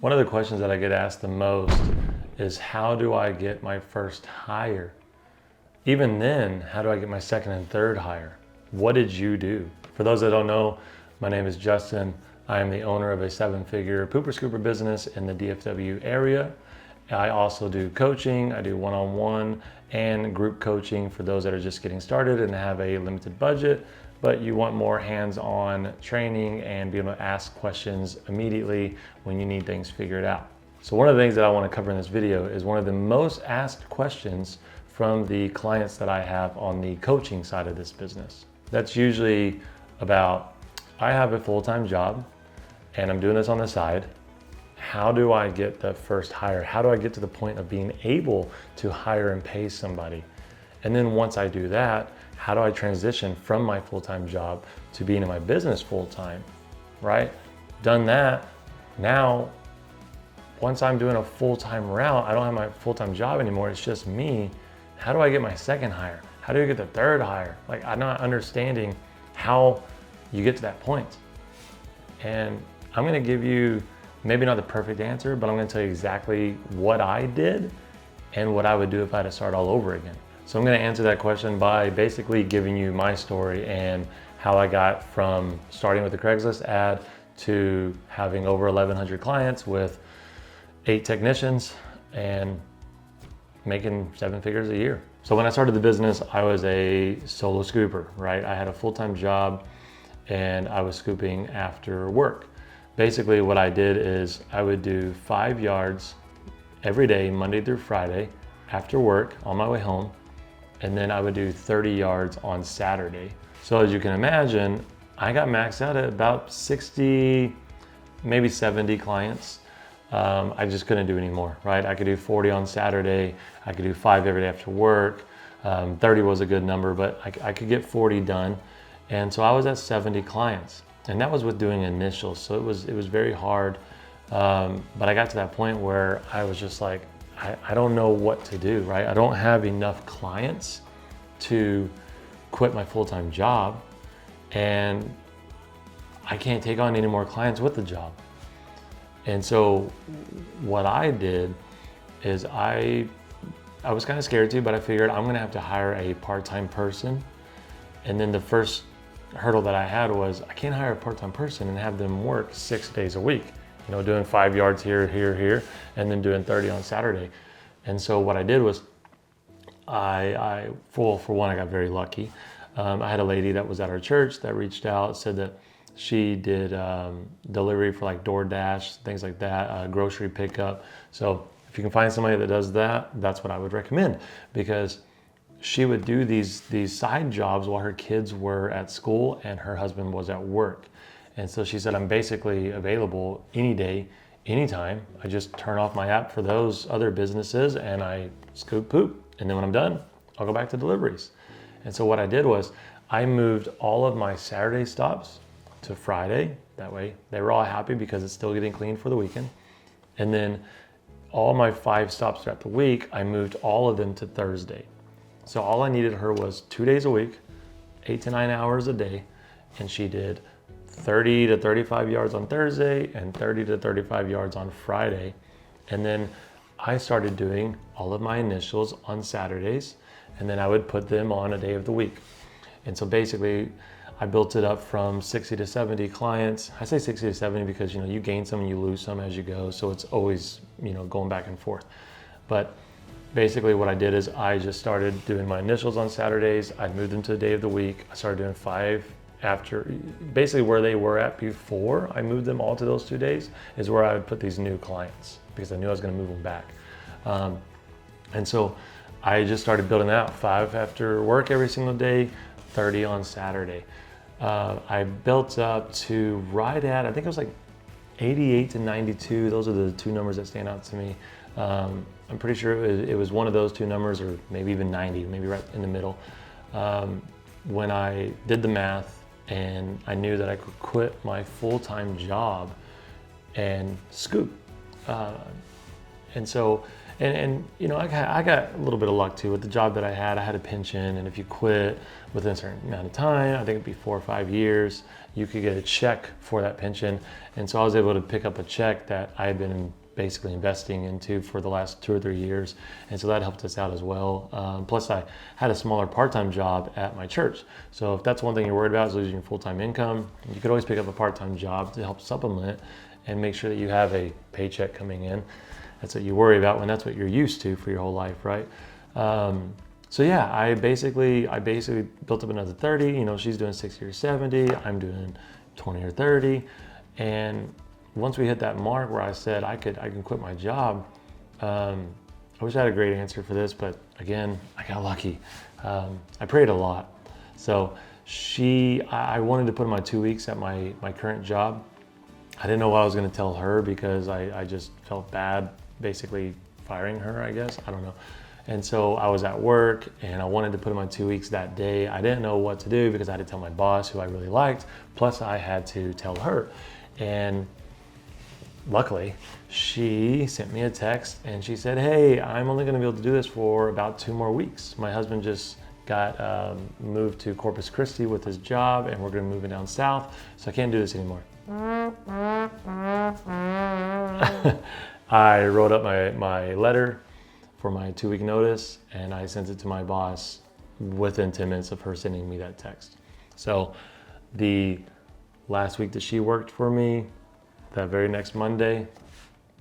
One of the questions that I get asked the most is how do I get my first hire? Even then, how do I get my second and third hire? What did you do? For those that don't know, my name is Justin. I am the owner of a 7-figure pooper scooper business in the DFW area. I also do coaching. I do one-on-one and group coaching for those that are just getting started and have a limited budget, but you want more hands-on training and be able to ask questions immediately when you need things figured out. So one of the things that I want to cover in this video is one of the most asked questions from the clients that I have on the coaching side of this business. That's usually about, I have a full-time job and I'm doing this on the side. How do I get the first hire? How do I get to the point of being able to hire and pay somebody? And then once I do that, how do I transition from my full-time job to being in my business full-time, right? Done that, now, once I'm doing a full-time route, I don't have my full-time job anymore, it's just me. How do I get my second hire? How do you get the third hire? Like, I'm not understanding how you get to that point. And I'm gonna give you maybe not the perfect answer, but I'm gonna tell you exactly what I did and what I would do if I had to start all over again. So I'm gonna answer that question by basically giving you my story and how I got from starting with a Craigslist ad to having over 1,100 clients with 8 technicians and making 7 figures a year. So when I started the business, I was a solo scooper, right? I had a full-time job and I was scooping after work. Basically what I did is I would do 5 yards every day, Monday through Friday, after work on my way home. And then I would do 30 yards on Saturday. So as you can imagine, I got maxed out at about 60, maybe 70 clients. I just couldn't do any more, right? I could do 40 on Saturday. I could do 5 every day after work. 30 was a good number, but I could get 40 done. And so I was at 70 clients. And that was with doing initials. So it was very hard. But I got to that point where I was just like, I don't know what to do, right? I don't have enough clients to quit my full-time job, and I can't take on any more clients with the job. And so what I did is I was kind of scared too, but I figured I'm gonna have to hire a part-time person. And then the first hurdle that I had was I can't hire a part-time person and have them work 6 days a week. You know, doing 5 yards here, and then doing 30 on Saturday. And so what I did was for one, I got very lucky. I had a lady that was at our church that reached out, said that she did delivery for like DoorDash, things like that, grocery pickup. So if you can find somebody that does that, that's what I would recommend, because she would do these side jobs while her kids were at school and her husband was at work. And so she said, I'm basically available any day, anytime. I just turn off my app for those other businesses and I scoop poop. And then when I'm done, I'll go back to deliveries. And so what I did was I moved all of my Saturday stops to Friday. That way they were all happy because it's still getting clean for the weekend. And then all my 5 stops throughout the week, I moved all of them to Thursday. So all I needed her was 2 days a week, 8 to 9 hours a day. And she did 30 to 35 yards on Thursday and 30 to 35 yards on Friday. And then I started doing all of my initials on Saturdays, and then I would put them on a day of the week. And so basically I built it up from 60 to 70 clients. I say 60 to 70 because, you gain some and you lose some as you go. So it's always, going back and forth. But basically what I did is I just started doing my initials on Saturdays. I moved them to the day of the week. I started doing 5 after, basically where they were at before I moved them all to those 2 days is where I would put these new clients, because I knew I was gonna move them back. And so I just started building out 5 after work every single day, 30 on Saturday. I built up to right at, I think it was like 88 to 92. Those are the 2 numbers that stand out to me. I'm pretty sure it was one of those 2 numbers, or maybe even 90, maybe right in the middle. When I did the math, and I knew that I could quit my full-time job and scoop. And And you know, I got a little bit of luck too with the job that I had a pension, and if you quit within a certain amount of time, I think it'd be 4 or 5 years, you could get a check for that pension. And so I was able to pick up a check that I had been basically investing into for the last 2 or 3 years. And so that helped us out as well. Plus I had a smaller part-time job at my church. So if that's one thing you're worried about is losing your full-time income, you could always pick up a part-time job to help supplement and make sure that you have a paycheck coming in. That's what you worry about when that's what you're used to for your whole life, right? So yeah, I basically built up another 30. You know, she's doing 60 or 70. I'm doing 20 or 30. And once we hit that mark where I said I can quit my job, I wish I had a great answer for this, but again, I got lucky. I prayed a lot. So I wanted to put in my 2 weeks at my current job. I didn't know what I was going to tell her because I just felt bad basically firing her, I guess. I don't know. And so I was at work and I wanted to put in my 2 weeks that day. I didn't know what to do because I had to tell my boss, who I really liked, plus I had to tell her. And luckily, she sent me a text and she said, hey, I'm only going to be able to do this for about 2 more weeks. My husband just got moved to Corpus Christi with his job and we're going to move it down south, so I can't do this anymore. I wrote up my letter for my 2-week notice and I sent it to my boss within 10 minutes of her sending me that text. So the last week that she worked for me, that very next Monday,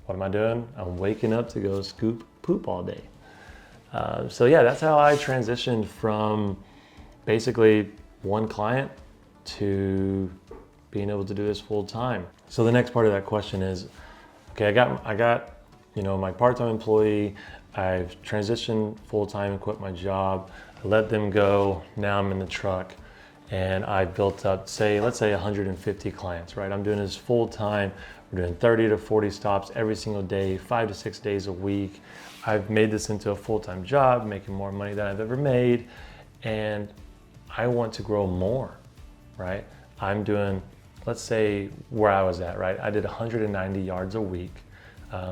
what am I doing? I'm waking up to go scoop poop all day. So yeah, that's how I transitioned from basically one client to being able to do this full time. So the next part of that question is, okay, I got, you know, my part-time employee, I've transitioned full-time and quit my job, I let them go, now I'm in the truck, and I built up, let's say 150 clients, right? I'm doing this full-time, we're doing 30 to 40 stops every single day, 5 to 6 days a week. I've made this into a full-time job, making more money than I've ever made, and I want to grow more, right? I'm doing, let's say where I was at, right? I did 190 yards a week,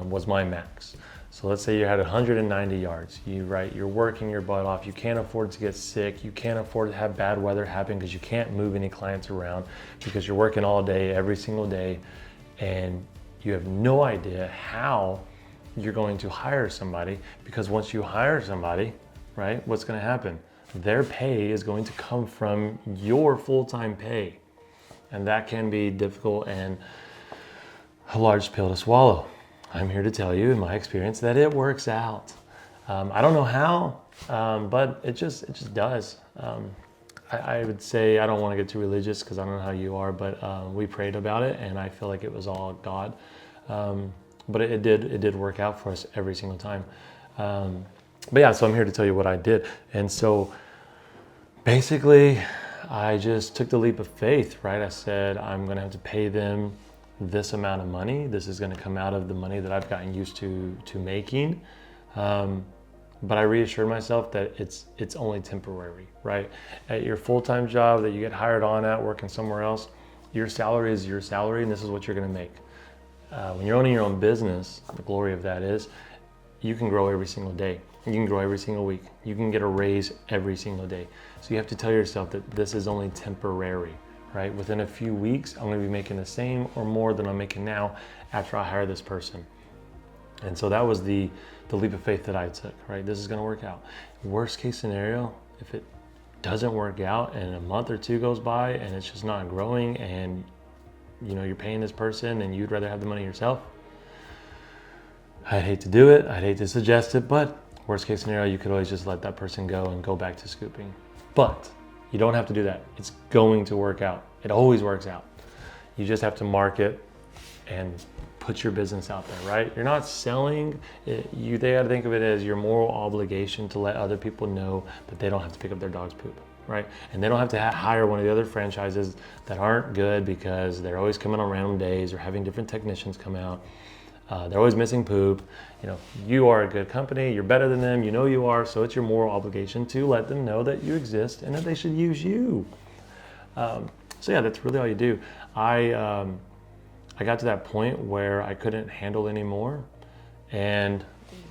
was my max. So let's say you had 190 yards, you're working your butt off, you can't afford to get sick, you can't afford to have bad weather happen because you can't move any clients around because you're working all day, every single day, and you have no idea how you're going to hire somebody, because once you hire somebody, right, what's going to happen? Their pay is going to come from your full-time pay. And that can be difficult and a large pill to swallow. I'm here to tell you, in my experience, that it works out. I don't know how, but it just does. I would say, I don't want to get too religious because I don't know how you are, but we prayed about it and I feel like it was all God. But it did work out for us every single time. But yeah, so I'm here to tell you what I did. And so basically, I just took the leap of faith, right? I said, I'm going to have to pay them this amount of money. This is going to come out of the money that I've gotten used to making. But I reassured myself that it's only temporary, right? At your full-time job that you get hired on at, working somewhere else, your salary is your salary, and this is what you're going to make. When you're owning your own business, the glory of that is you can grow every single day. You can grow every single week. You can get a raise every single day. So you have to tell yourself that this is only temporary, right? Within a few weeks, I'm going to be making the same or more than I'm making now after I hire this person. And so that was the leap of faith that I took, right? This is going to work out. Worst case scenario, if it doesn't work out and a month or two goes by and it's just not growing and you know you're paying this person and you'd rather have the money yourself, I'd hate to do it. I'd hate to suggest it, but worst case scenario, you could always just let that person go and go back to scooping. But you don't have to do that. It's going to work out. It always works out. You just have to market and put your business out there, right? You're not selling. They got to think of it as your moral obligation to let other people know that they don't have to pick up their dog's poop, right? And they don't have to hire one of the other franchises that aren't good because they're always coming on random days or having different technicians come out. They're always missing poop. You know, you are a good company. You're better than them. You know you are. So it's your moral obligation to let them know that you exist and that they should use you. So yeah, that's really all you do. I got to that point where I couldn't handle anymore, and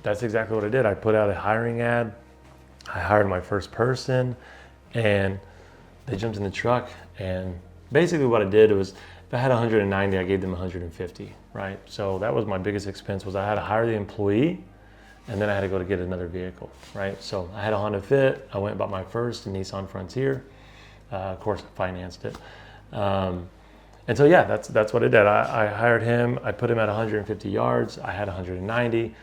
that's exactly what I did. I put out a hiring ad. I hired my first person, and they jumped in the truck. And basically what I did was, if I had 190, I gave them 150, right? So that was my biggest expense, was I had to hire the employee, and then I had to go to get another vehicle, right? So I had a Honda Fit. I went and bought my first Nissan Frontier. Of course, I financed it. And so, yeah, that's what I did. I hired him. I put him at 150 yards. I had 190.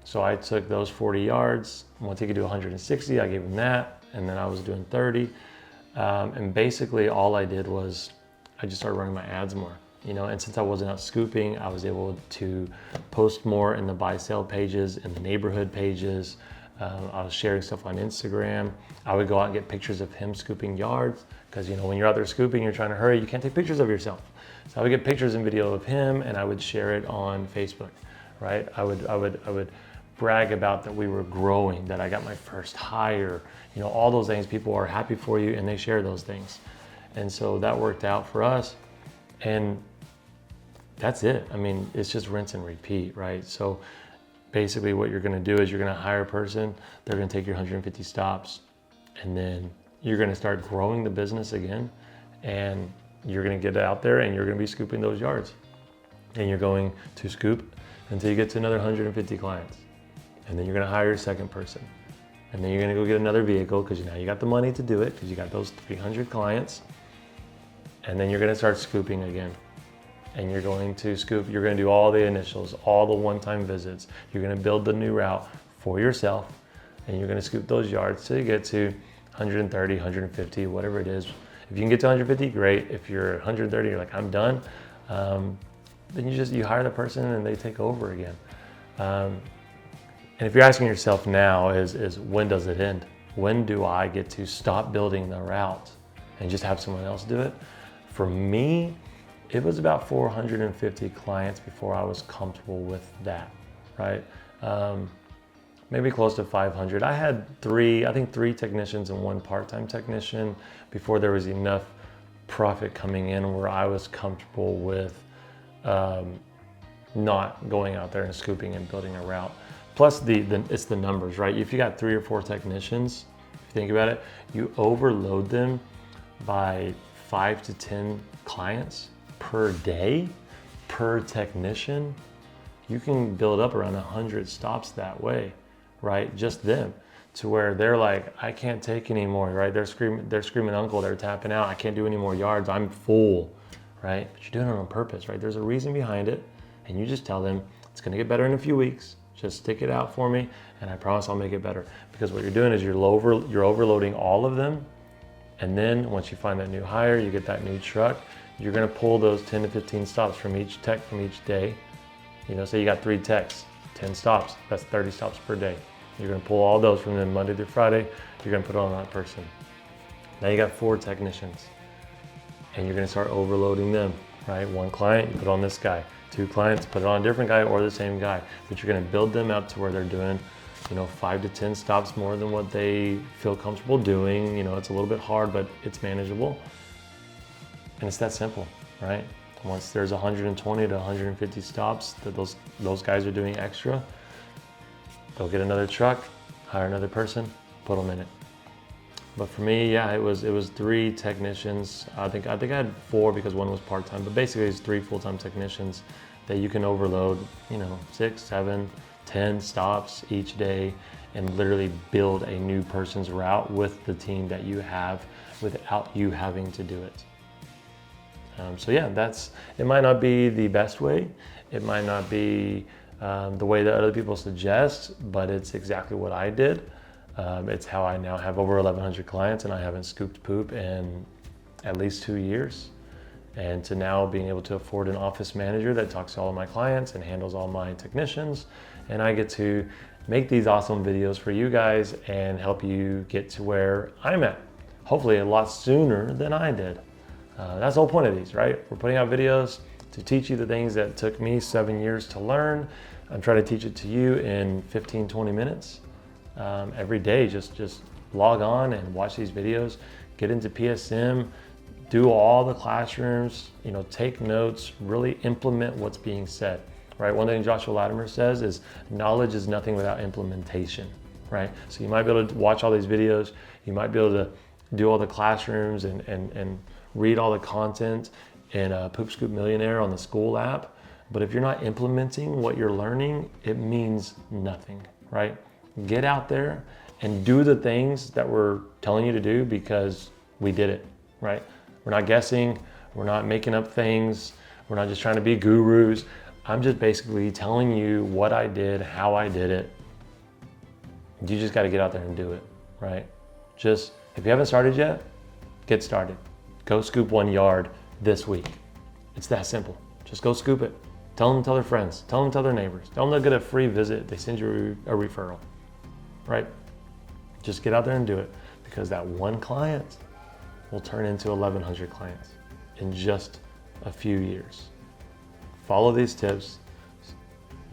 So I took those 40 yards. Once he could do 160, I gave him that. And then I was doing 30. And basically all I did was I just started running my ads more. And since I wasn't out scooping, I was able to post more in the buy sale pages, in the neighborhood pages. I was sharing stuff on Instagram. I would go out and get pictures of him scooping yards, because when you're out there scooping, you're trying to hurry, you can't take pictures of yourself. So I would get pictures and video of him, and I would share it on Facebook, right? I would brag about that we were growing, that I got my first hire, all those things. People are happy for you, and they share those things. And so that worked out for us. And that's it. I mean, it's just rinse and repeat, right? So basically what you're gonna do is you're gonna hire a person, they're gonna take your 150 stops, and then you're gonna start growing the business again, and you're gonna get out there and you're gonna be scooping those yards. And you're going to scoop until you get to another 150 clients. And then you're gonna hire your second person. And then you're gonna go get another vehicle, because now you got the money to do it, because you got those 300 clients. And then you're gonna start scooping again. And you're going to scoop, you're gonna do all the initials, all the one-time visits. You're gonna build the new route for yourself, and you're gonna scoop those yards till you get to 130, 150, whatever it is. If you can get to 150, great. If you're 130, you're like, I'm done, then you hire the person and they take over again. And if you're asking yourself now is when does it end? When do I get to stop building the route and just have someone else do it? For me, it was about 450 clients before I was comfortable with that, right? Maybe close to 500. I had three technicians and one part-time technician before there was enough profit coming in where I was comfortable with not going out there and scooping and building a route. Plus it's the numbers, right? If you got 3 or 4 technicians, if you think about it, you overload them by 5 to 10 clients per day, per technician. You can build up around 100 stops that way, right? Just them, to where they're like, I can't take any more, right? They're screaming uncle, they're tapping out. I can't do any more yards, I'm full, right? But you're doing it on purpose, right? There's a reason behind it, and you just tell them, it's gonna get better in a few weeks. Just stick it out for me, and I promise I'll make it better. Because what you're doing is you're overloading all of them, and then once you find that new hire, you get that new truck, you're gonna pull those 10 to 15 stops from each tech from each day. Say you got 3 techs, 10 stops, that's 30 stops per day. You're gonna pull all those from them Monday through Friday, you're gonna put it on that person. Now you got 4 technicians, and you're gonna start overloading them, right? 1 client, you put on this guy. 2 clients, put it on a different guy or the same guy. But you're gonna build them up to where they're doing 5 to 10 stops more than what they feel comfortable doing. It's a little bit hard, but it's manageable. And it's that simple, right? Once there's 120 to 150 stops that those guys are doing extra, they'll get another truck, hire another person, put them in it. But for me, yeah, it was 3 technicians. I think I had 4 because 1 was part-time, but basically it's 3 full-time technicians that you can overload, 6, 7, 10 stops each day, and literally build a new person's route with the team that you have without you having to do it. So yeah, it might not be the best way. It might not be the way that other people suggest, but it's exactly what I did. It's how I now have over 1,100 clients, and I haven't scooped poop in at least 2 years. And to now being able to afford an office manager that talks to all of my clients and handles all my technicians. And I get to make these awesome videos for you guys and help you get to where I'm at. Hopefully a lot sooner than I did. That's the whole point of these, right? We're putting out videos to teach you the things that took me 7 years to learn. I'm trying to teach it to you in 15, 20 minutes. Every day, just log on and watch these videos, get into PSM, do all the classrooms, take notes, really implement what's being said. right? One thing Joshua Latimer says is knowledge is nothing without implementation, right? So you might be able to watch all these videos, you might be able to do all the classrooms and read all the content in Poop Scoop Millionaire on the school app, but if you're not implementing what you're learning, it means nothing, right? Get out there and do the things that we're telling you to do because we did it, right? We're not guessing, we're not making up things, we're not just trying to be gurus. I'm just basically telling you what I did, how I did it. You just got to get out there and do it, right? Just, if you haven't started yet, get started. Go scoop 1 yard this week. It's that simple. Just go scoop it. Tell them to tell their friends. Tell them to tell their neighbors. Tell them they'll get a free visit. They send you a referral, right? Just get out there and do it, because that one client will turn into 1,100 clients in just a few years. Follow these tips,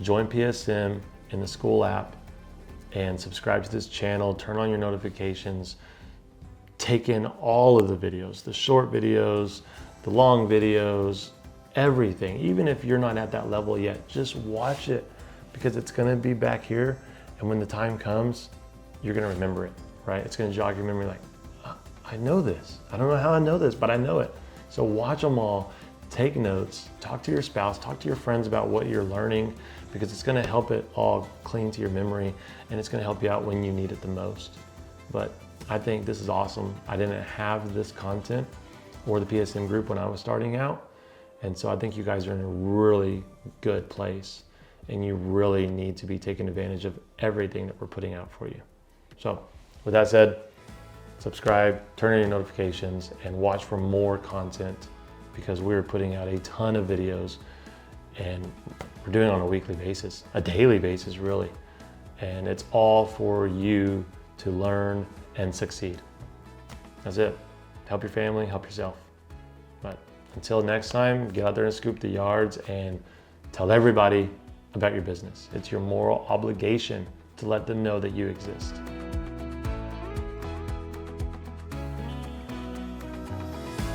join PSM in the school app, and subscribe to this channel, turn on your notifications, take in all of the videos, the short videos, the long videos, everything. Even if you're not at that level yet, just watch it, because it's gonna be back here, and when the time comes, you're gonna remember it, right? It's gonna jog your memory like, I know this. I don't know how I know this, but I know it. So watch them all, take notes, talk to your spouse, talk to your friends about what you're learning, because it's gonna help it all cling to your memory, and it's gonna help you out when you need it the most. But I think this is awesome. I didn't have this content or the PSM group when I was starting out. And so I think you guys are in a really good place, and you really need to be taking advantage of everything that we're putting out for you. So with that said, subscribe, turn on your notifications, and watch for more content, because we're putting out a ton of videos, and we're doing it on a weekly basis, a daily basis really. And it's all for you to learn and succeed. That's it. Help your family, help yourself. But until next time, get out there and scoop the yards and tell everybody about your business. It's your moral obligation to let them know that you exist.